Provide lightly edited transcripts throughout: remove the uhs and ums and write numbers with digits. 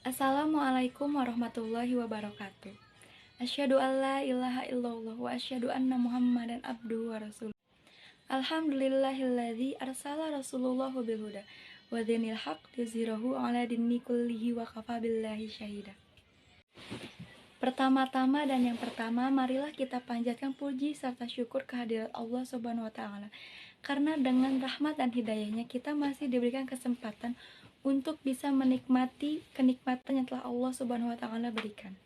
Assalamualaikum warahmatullahi wabarakatuh. Asyhadu alla ilaha illallah wa asyhadu anna Muhammadan abduhu wa rasuluh. Alhamdulillahilladzi arsala rasulullah bil huda wa dinil haq yuzhirahu ala dini kullihi wa kafa billahi syahida. Pertama-tama dan yang pertama, marilah kita panjatkan puji serta syukur kehadirat Allah Subhanahu wa taala. Karena dengan rahmat dan hidayahnya kita masih diberikan kesempatan untuk bisa menikmati kenikmatan yang telah Allah Subhanahu wa taala berikan.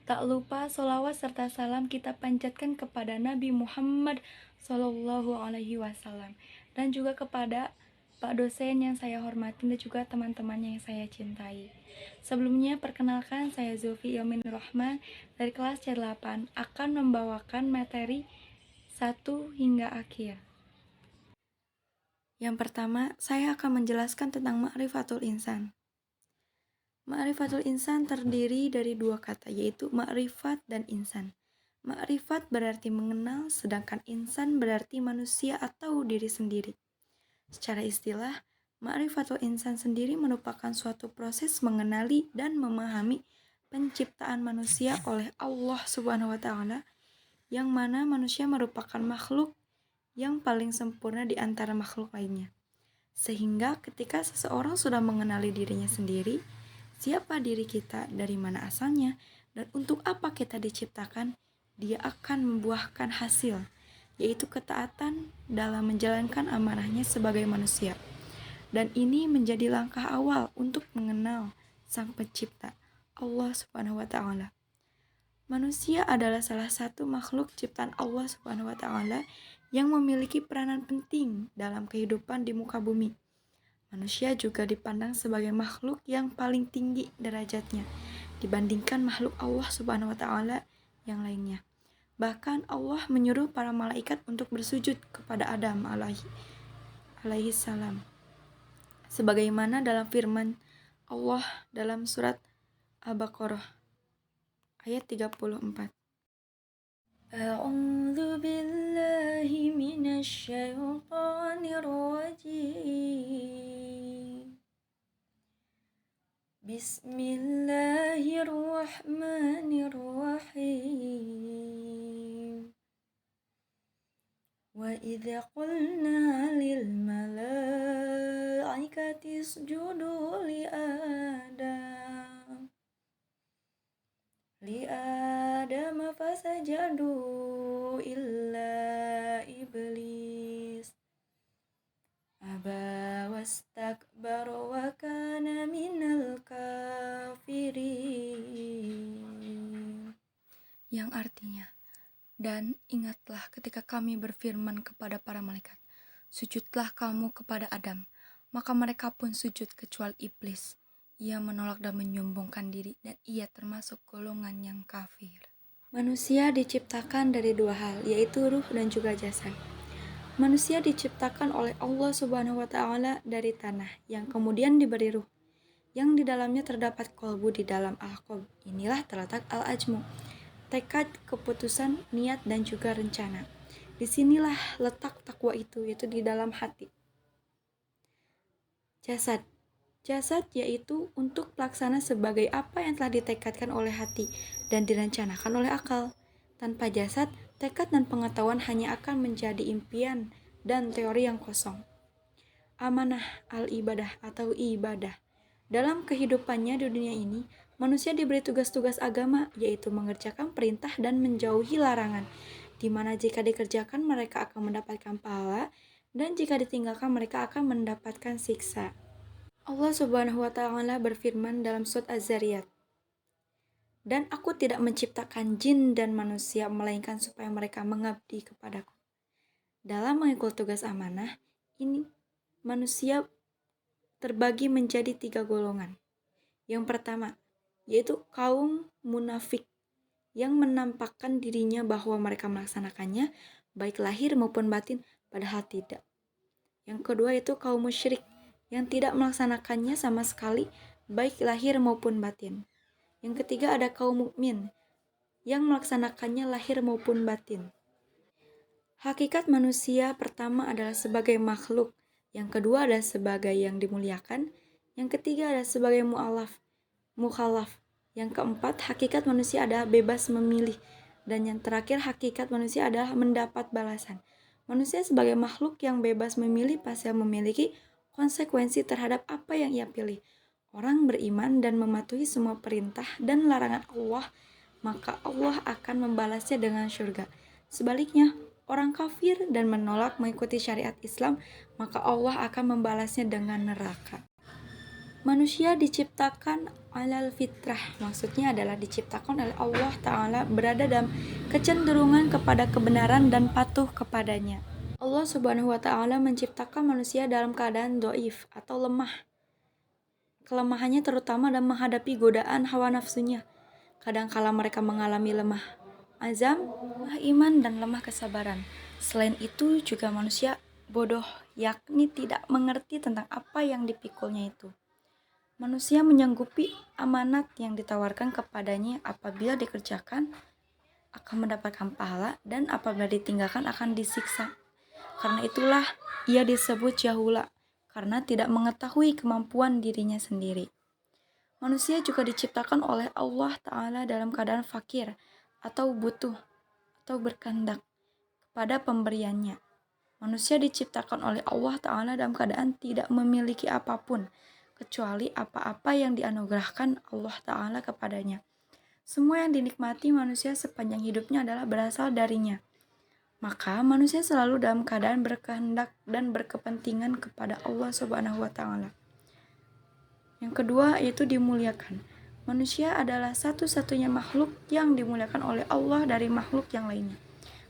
Tak lupa sholawat serta salam kita panjatkan kepada Nabi Muhammad Sallallahu Alaihi Wasallam dan juga kepada Pak dosen yang saya hormati dan juga teman-temannya yang saya cintai. Sebelumnya perkenalkan saya Zulfi Yamin Rahman dari kelas C8 akan membawakan materi 1 hingga akhir. Yang pertama, saya akan menjelaskan tentang ma'rifatul insan. Ma'rifatul insan terdiri dari dua kata, yaitu ma'rifat dan insan. Ma'rifat berarti mengenal, sedangkan insan berarti manusia atau diri sendiri. Secara istilah, ma'rifatul insan sendiri merupakan suatu proses mengenali dan memahami penciptaan manusia oleh Allah Subhanahu wa taala, yang mana manusia merupakan makhluk yang paling sempurna di antara makhluk lainnya. Sehingga ketika seseorang sudah mengenali dirinya sendiri, siapa diri kita, dari mana asalnya, dan untuk apa kita diciptakan, dia akan membuahkan hasil, yaitu ketaatan dalam menjalankan amanahnya sebagai manusia. Dan ini menjadi langkah awal untuk mengenal Sang Pencipta, Allah Subhanahu wa taala. Manusia adalah salah satu makhluk ciptaan Allah Subhanahu wa taala yang memiliki peranan penting dalam kehidupan di muka bumi. Manusia juga dipandang sebagai makhluk yang paling tinggi derajatnya dibandingkan makhluk Allah Subhanahu wa taala yang lainnya. Bahkan Allah menyuruh para malaikat untuk bersujud kepada Adam alaihi salam. Sebagaimana dalam firman Allah dalam surat Al-Baqarah ayat 34. A'udzu billahi minasy syaithanir rajim. Bismillahirrahmanirrahim. Wa idza qulna lil malaikati isjudu li Adam fasajadu illa iblis aba wastakbara wa kana minal kafirin. Yang artinya, dan ingatlah ketika kami berfirman kepada para malaikat, sujudlah kamu kepada Adam, maka mereka pun sujud kecuali iblis. Ia menolak dan menyombongkan diri, dan ia termasuk golongan yang kafir. Manusia diciptakan dari dua hal, yaitu ruh dan juga jasad. Manusia diciptakan oleh Allah Subhanahu wa taala dari tanah, yang kemudian diberi ruh, yang di dalamnya terdapat qalbu di dalam al-qalb. Inilah terletak al-ajmu, tekad, keputusan, niat, dan juga rencana. Disinilah letak takwa itu, yaitu di dalam hati. Jasad yaitu untuk pelaksana sebagai apa yang telah ditekadkan oleh hati dan direncanakan oleh akal. Tanpa jasad, tekad dan pengetahuan hanya akan menjadi impian dan teori yang kosong. Amanah al-ibadah atau ibadah. Dalam kehidupannya di dunia ini, manusia diberi tugas-tugas agama, yaitu mengerjakan perintah dan menjauhi larangan, di mana jika dikerjakan mereka akan mendapatkan pahala, dan jika ditinggalkan mereka akan mendapatkan siksa. Allah Subhanahu wa taala berfirman dalam surat Az-Zariyat, "Dan aku tidak menciptakan jin dan manusia melainkan supaya mereka mengabdi kepadaku." Dalam mengikut tugas amanah ini, manusia terbagi menjadi 3 golongan. Yang pertama, yaitu kaum munafik yang menampakkan dirinya bahwa mereka melaksanakannya baik lahir maupun batin, padahal tidak. Yang kedua itu kaum musyrik yang tidak melaksanakannya sama sekali, baik lahir maupun batin. Yang ketiga ada kaum mukmin yang melaksanakannya lahir maupun batin. Hakikat manusia pertama adalah sebagai makhluk, yang kedua adalah sebagai yang dimuliakan, yang ketiga adalah sebagai mu'alaf, mukhalaf. Yang keempat, hakikat manusia adalah bebas memilih. Dan yang terakhir, hakikat manusia adalah mendapat balasan. Manusia sebagai makhluk yang bebas memilih pasti memiliki konsekuensi terhadap apa yang ia pilih. Orang beriman dan mematuhi semua perintah dan larangan Allah, maka Allah akan membalasnya dengan surga. Sebaliknya, orang kafir dan menolak mengikuti syariat Islam, maka Allah akan membalasnya dengan neraka. Manusia diciptakan alal fitrah, maksudnya adalah diciptakan oleh Allah Ta'ala berada dalam kecenderungan kepada kebenaran dan patuh kepadanya. Allah Subhanahu wa Ta'ala menciptakan manusia dalam keadaan doif atau lemah. Kelemahannya terutama dalam menghadapi godaan hawa nafsunya. Kadangkala mereka mengalami lemah azam, lemah iman, dan lemah kesabaran. Selain itu juga manusia bodoh, yakni tidak mengerti tentang apa yang dipikulnya itu. Manusia menyanggupi amanat yang ditawarkan kepadanya apabila dikerjakan akan mendapatkan pahala dan apabila ditinggalkan akan disiksa. Karena itulah ia disebut jahula, karena tidak mengetahui kemampuan dirinya sendiri. Manusia juga diciptakan oleh Allah Ta'ala dalam keadaan fakir atau butuh atau berkehendak kepada pemberiannya. Manusia diciptakan oleh Allah Ta'ala dalam keadaan tidak memiliki apapun kecuali apa-apa yang dianugerahkan Allah Ta'ala kepadanya. Semua yang dinikmati manusia sepanjang hidupnya adalah berasal darinya. Maka manusia selalu dalam keadaan berkehendak dan berkepentingan kepada Allah Subhanahu wa Ta'ala. Yang kedua yaitu dimuliakan. Manusia adalah satu-satunya makhluk yang dimuliakan oleh Allah dari makhluk yang lainnya.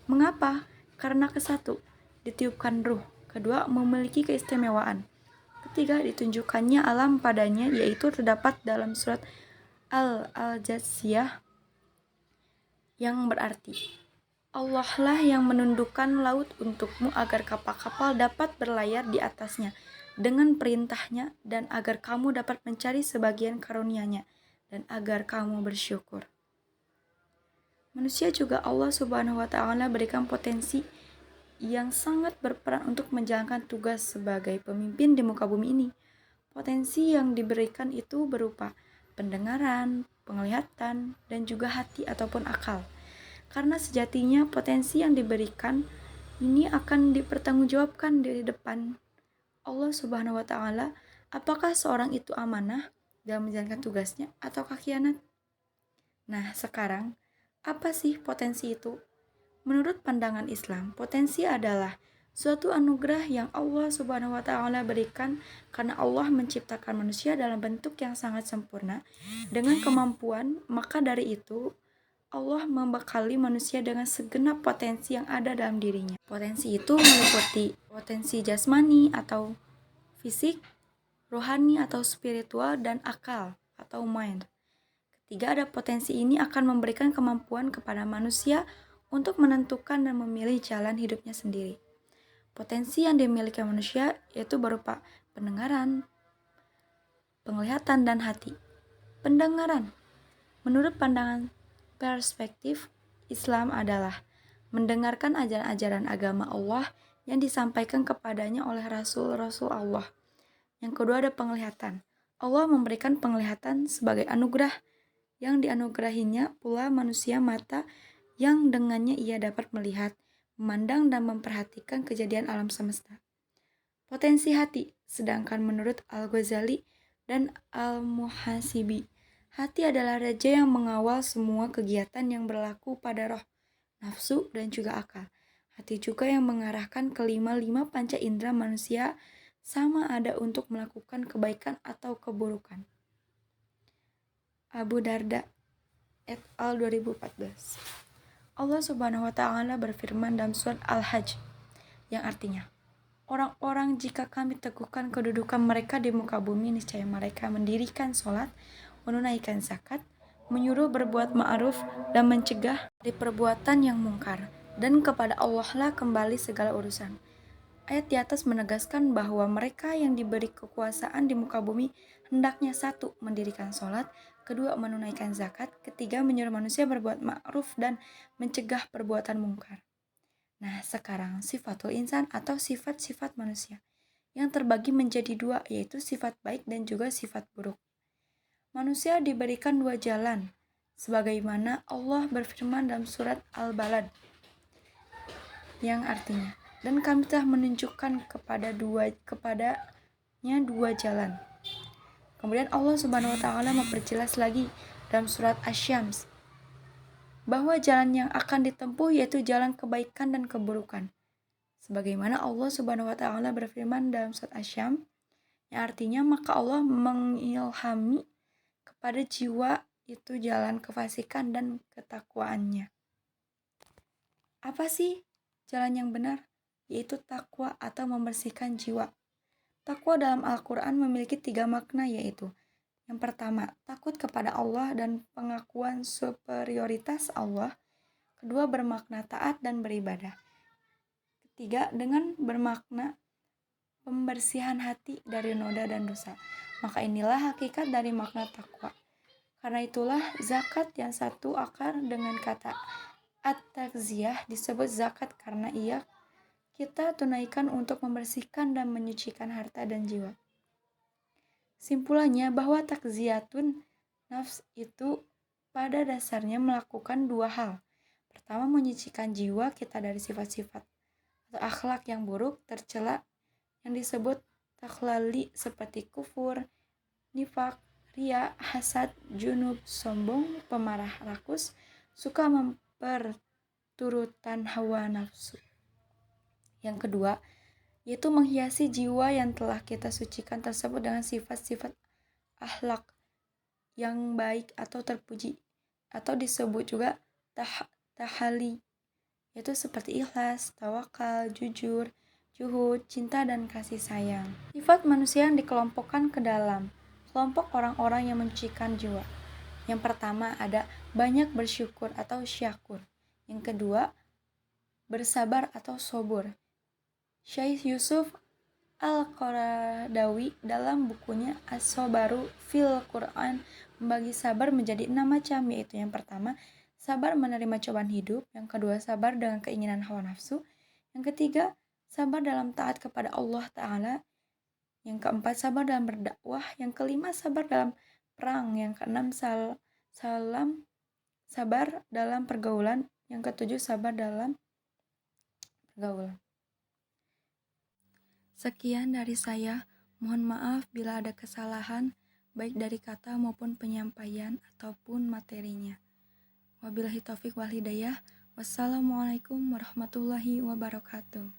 Mengapa? Karena kesatu, ditiupkan ruh. Kedua, memiliki keistimewaan. Ketiga, ditunjukkannya alam padanya, yaitu terdapat dalam surat Al-Jathiyah yang berarti, Allah lah yang menundukkan laut untukmu agar kapal-kapal dapat berlayar di atasnya dengan perintahnya dan agar kamu dapat mencari sebagian karunia-Nya dan agar kamu bersyukur. Manusia juga Allah Subhanahu wa Ta'ala berikan potensi yang sangat berperan untuk menjalankan tugas sebagai pemimpin di muka bumi ini. Potensi yang diberikan itu berupa pendengaran, penglihatan, dan juga hati ataupun akal. Karena sejatinya potensi yang diberikan ini akan dipertanggungjawabkan di depan Allah Subhanahu wa Ta'ala, apakah seorang itu amanah dalam menjalankan tugasnya ataukah khianat. Nah, sekarang apa sih potensi itu? Menurut pandangan Islam, potensi adalah suatu anugerah yang Allah Subhanahu wa Ta'ala berikan karena Allah menciptakan manusia dalam bentuk yang sangat sempurna dengan kemampuan, maka dari itu Allah membekali manusia dengan segenap potensi yang ada dalam dirinya. Potensi itu meliputi potensi jasmani atau fisik, rohani atau spiritual, dan akal atau mind. Ketiga, ada potensi ini akan memberikan kemampuan kepada manusia untuk menentukan dan memilih jalan hidupnya sendiri. Potensi yang dimiliki manusia yaitu berupa pendengaran, penglihatan, dan hati. Pendengaran, menurut pandangan perspektif Islam adalah mendengarkan ajaran-ajaran agama Allah yang disampaikan kepadanya oleh Rasul-Rasul Allah. Yang kedua ada penglihatan. Allah memberikan penglihatan sebagai anugerah yang dianugerahinya pula manusia mata yang dengannya ia dapat melihat, memandang, dan memperhatikan kejadian alam semesta. Potensi hati, sedangkan menurut Al-Ghazali dan Al-Muhasibi, hati adalah raja yang mengawal semua kegiatan yang berlaku pada roh, nafsu, dan juga akal. Hati juga yang mengarahkan kelima-lima panca indera manusia sama ada untuk melakukan kebaikan atau keburukan. Abu Darda et al. 2014. Allah Subhanahu wa Ta'ala berfirman dalam surat Al-Hajj yang artinya, orang-orang jika kami teguhkan kedudukan mereka di muka bumi, niscaya mereka mendirikan sholat, menunaikan zakat, menyuruh berbuat ma'ruf dan mencegah dari perbuatan yang mungkar, dan kepada Allah lah kembali segala urusan. Ayat di atas menegaskan bahwa mereka yang diberi kekuasaan di muka bumi hendaknya satu, mendirikan sholat, kedua, menunaikan zakat, ketiga, menyuruh manusia berbuat ma'ruf dan mencegah perbuatan mungkar. Nah, sekarang sifatul insan atau sifat-sifat manusia yang terbagi menjadi dua, yaitu sifat baik dan juga sifat buruk. Manusia diberikan dua jalan, sebagaimana Allah berfirman dalam surat Al-Balad, yang artinya, dan kami telah menunjukkan kepadanya dua jalan. Kemudian Allah Subhanahu wa taala memperjelas lagi dalam surat Asy-Syams bahwa jalan yang akan ditempuh yaitu jalan kebaikan dan keburukan. Sebagaimana Allah Subhanahu wa taala berfirman dalam surat Asy-Syams yang artinya maka Allah mengilhami kepada jiwa itu jalan kefasikan dan ketakwaannya. Apa sih jalan yang benar? Yaitu takwa atau membersihkan jiwa. Takwa dalam Al-Quran memiliki 3 makna, yaitu yang pertama, takut kepada Allah dan pengakuan superioritas Allah. Kedua, bermakna taat dan beribadah. Ketiga, dengan bermakna pembersihan hati dari noda dan dosa. Maka inilah hakikat dari makna takwa. Karena itulah zakat yang satu akar dengan kata at-takziyah disebut zakat karena ia kita tunaikan untuk membersihkan dan menyucikan harta dan jiwa. Simpulannya bahwa takziyatun nafs itu pada dasarnya melakukan dua hal. Pertama, menyucikan jiwa kita dari sifat-sifat atau akhlak yang buruk, tercela yang disebut takhlali seperti kufur, nifak, ria, hasad, junub, sombong, pemarah, rakus, suka memperturutan hawa nafsu. Yang kedua, yaitu menghiasi jiwa yang telah kita sucikan tersebut dengan sifat-sifat akhlak yang baik atau terpuji, atau disebut juga tahali, yaitu seperti ikhlas, tawakal, jujur, juhud, cinta, dan kasih sayang. Sifat manusia yang dikelompokkan ke dalam kelompok orang-orang yang menyucikan jiwa. Yang pertama ada banyak bersyukur atau syakur. Yang kedua, bersabar atau sobur. Syekh Yusuf Al-Qaradawi dalam bukunya As-Sabaru fil Quran membagi sabar menjadi 6 macam, yaitu yang pertama, sabar menerima cobaan hidup. Yang kedua, sabar dengan keinginan hawa nafsu. Yang ketiga, sabar dalam taat kepada Allah Ta'ala. Yang keempat, sabar dalam berdakwah. Yang kelima, sabar dalam perang. Yang keenam, sabar dalam pergaulan. Yang ketujuh, sabar dalam pergaulan. Sekian dari saya. Mohon maaf bila ada kesalahan, baik dari kata maupun penyampaian ataupun materinya. Wabillahi taufik wal hidayah. Wassalamualaikum warahmatullahi wabarakatuh.